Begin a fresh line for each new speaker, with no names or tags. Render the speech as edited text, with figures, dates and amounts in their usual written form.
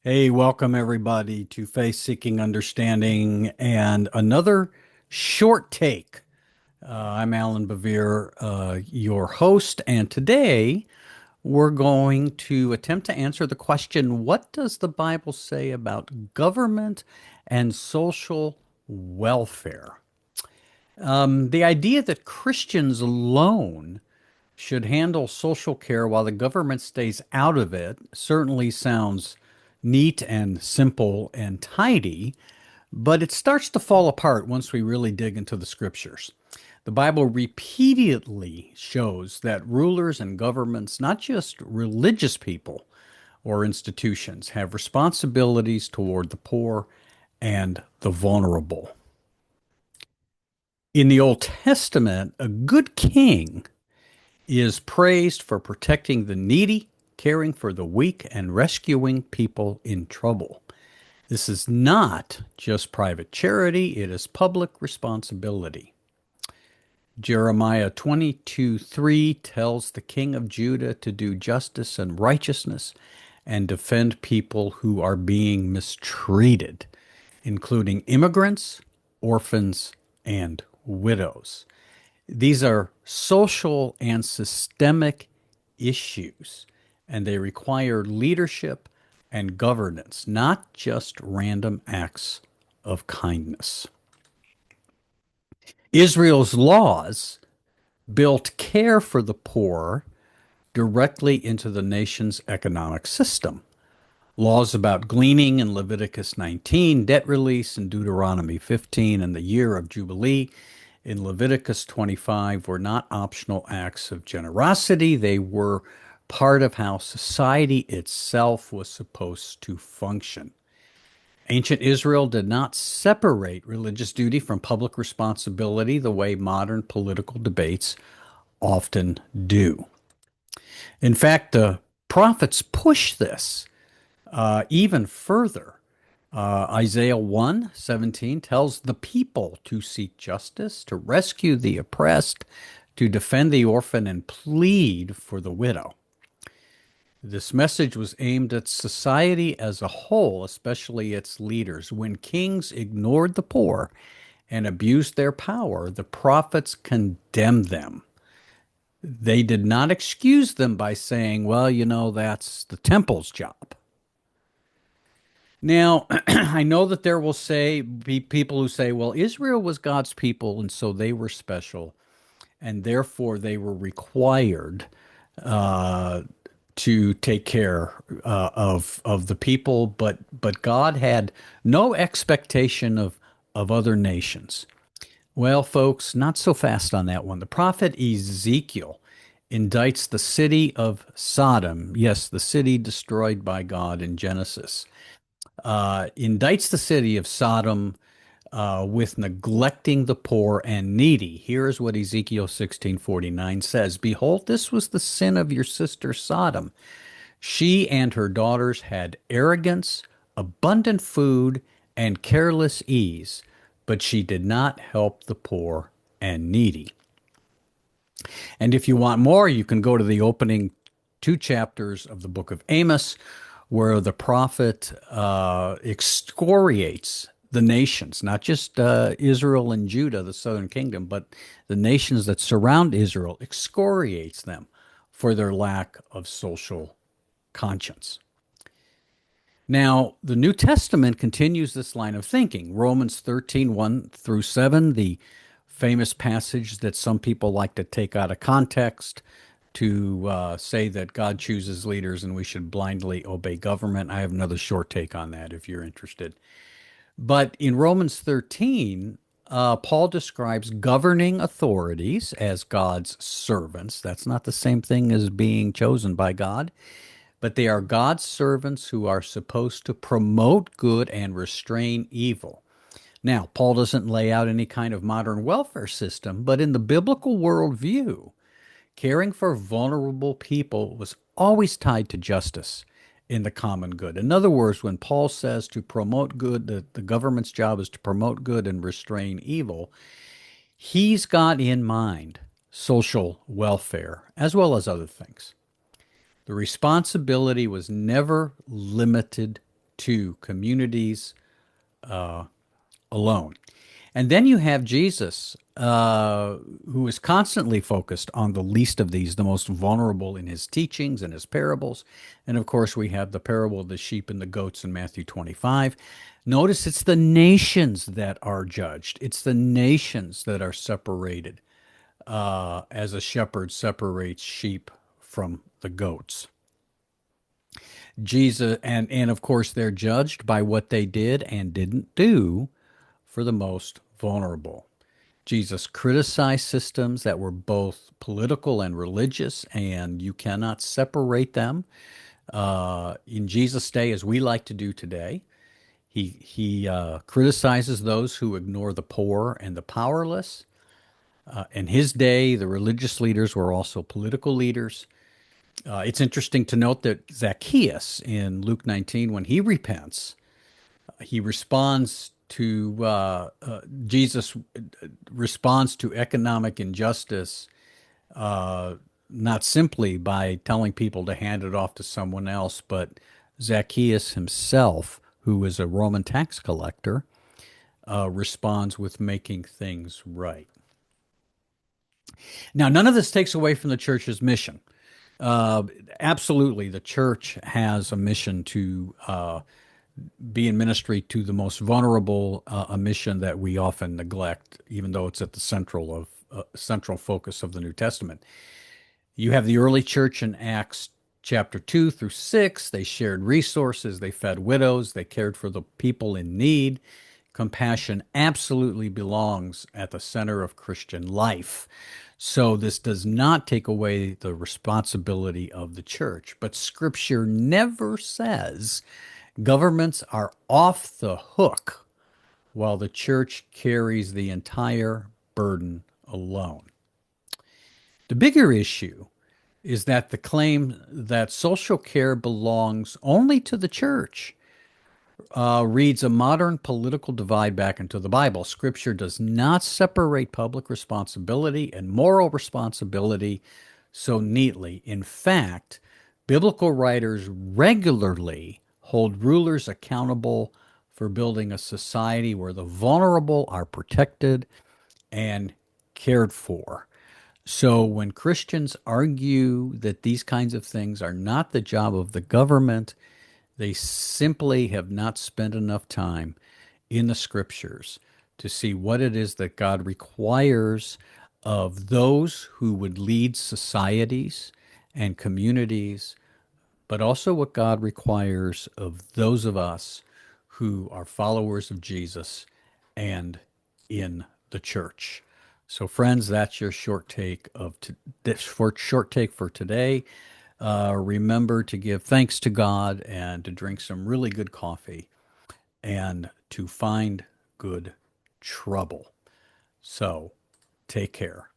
Hey, welcome everybody to Faith Seeking Understanding and another short take. I'm Alan Bevere, your host, and today we're going to attempt to answer the question, what does the Bible say about government and social welfare? The idea that Christians alone should handle social care while the government stays out of it certainly sounds neat and simple and tidy, but it starts to fall apart once we really dig into the scriptures. The Bible repeatedly shows that rulers and governments, not just religious people or institutions, have responsibilities toward the poor and the vulnerable. In the Old Testament, a good king is praised for protecting the needy, caring for the weak, and rescuing people in trouble. This is not just private charity, it is public responsibility. Jeremiah 22:3 tells the king of Judah to do justice and righteousness and defend people who are being mistreated, including immigrants, orphans, and widows. These are social and systemic issues, and they require leadership and governance, not just random acts of kindness. Israel's laws built care for the poor directly into the nation's economic system. Laws about gleaning in Leviticus 19, debt release in Deuteronomy 15, and the year of Jubilee in Leviticus 25 were not optional acts of generosity. They were part of how society itself was supposed to function. Ancient Israel did not separate religious duty from public responsibility the way modern political debates often do. In fact, the prophets push this even further. Isaiah 1:17 tells the people to seek justice, to rescue the oppressed, to defend the orphan, and plead for the widow. This message was aimed at society as a whole, especially its leaders. When kings ignored the poor and abused their power, the prophets condemned them. They did not excuse them by saying, well, that's the temple's job. Now, I know that there will be people who say, well, Israel was God's people, and so they were special, and therefore they were required uh, to take care of the people, but God had no expectation of other nations. Well, folks, not so fast on that one. The prophet Ezekiel indicts the city of Sodom, yes, the city destroyed by God in Genesis, indicts the city of Sodom with neglecting the poor and needy. Here's what Ezekiel 16:49 says: Behold, this was the sin of your sister Sodom. She and her daughters had arrogance, abundant food, and careless ease, but she did not help the poor and needy. And if you want more, you can go to the opening two chapters of the book of Amos, where the prophet excoriates the nations, not just Israel and Judah, the southern kingdom, but the nations that surround Israel, excoriates them for their lack of social conscience. Now, the New Testament continues this line of thinking. Romans 13:1 through 7, the famous passage that some people like to take out of context to say that God chooses leaders and we should blindly obey government. I have another short take on that if you're interested. But in Romans 13, Paul describes governing authorities as God's servants. That's not the same thing as being chosen by God, but they are God's servants who are supposed to promote good and restrain evil. Now, Paul doesn't lay out any kind of modern welfare system, but in the biblical worldview, caring for vulnerable people was always tied to justice in the common good. In other words, when Paul says to promote good, that the government's job is to promote good and restrain evil, he's got in mind social welfare as well as other things. The responsibility was never limited to communities alone. And then you have Jesus, who is constantly focused on the least of these, the most vulnerable in his teachings and his parables. And of course, we have the parable of the sheep and the goats in Matthew 25. Notice it's the nations that are judged, it's the nations that are separated, as a shepherd separates sheep from the goats. Jesus, and of course, they're judged by what they did and didn't do for the most vulnerable. Jesus criticized systems that were both political and religious, and you cannot separate them. In Jesus' day, as we like to do today, he criticizes those who ignore the poor and the powerless. In his day, the religious leaders were also political leaders. It's interesting to note that Zacchaeus in Luke 19, when he repents, he responds to Jesus responds to economic injustice, not simply by telling people to hand it off to someone else, but Zacchaeus himself, who is a Roman tax collector, responds with making things right. Now, none of this takes away from the church's mission. Absolutely, the church has a mission to be in ministry to the most vulnerable, a mission that we often neglect, even though it's at the central focus of the New Testament. You have the early church in Acts chapter 2 through 6. They shared resources, they fed widows, they cared for the people in need. Compassion absolutely belongs at the center of Christian life. So this does not take away the responsibility of the church, but Scripture never says governments are off the hook while the church carries the entire burden alone. The bigger issue is that the claim that social care belongs only to the church reads a modern political divide back into the Bible. Scripture does not separate public responsibility and moral responsibility so neatly. In fact, biblical writers regularly hold rulers accountable for building a society where the vulnerable are protected and cared for. So when Christians argue that these kinds of things are not the job of the government, they simply have not spent enough time in the Scriptures to see what it is that God requires of those who would lead societies and communities, but also what God requires of those of us who are followers of Jesus and in the church. So, friends, that's your short take for today. Remember to give thanks to God and to drink some really good coffee and to find good trouble. So, take care.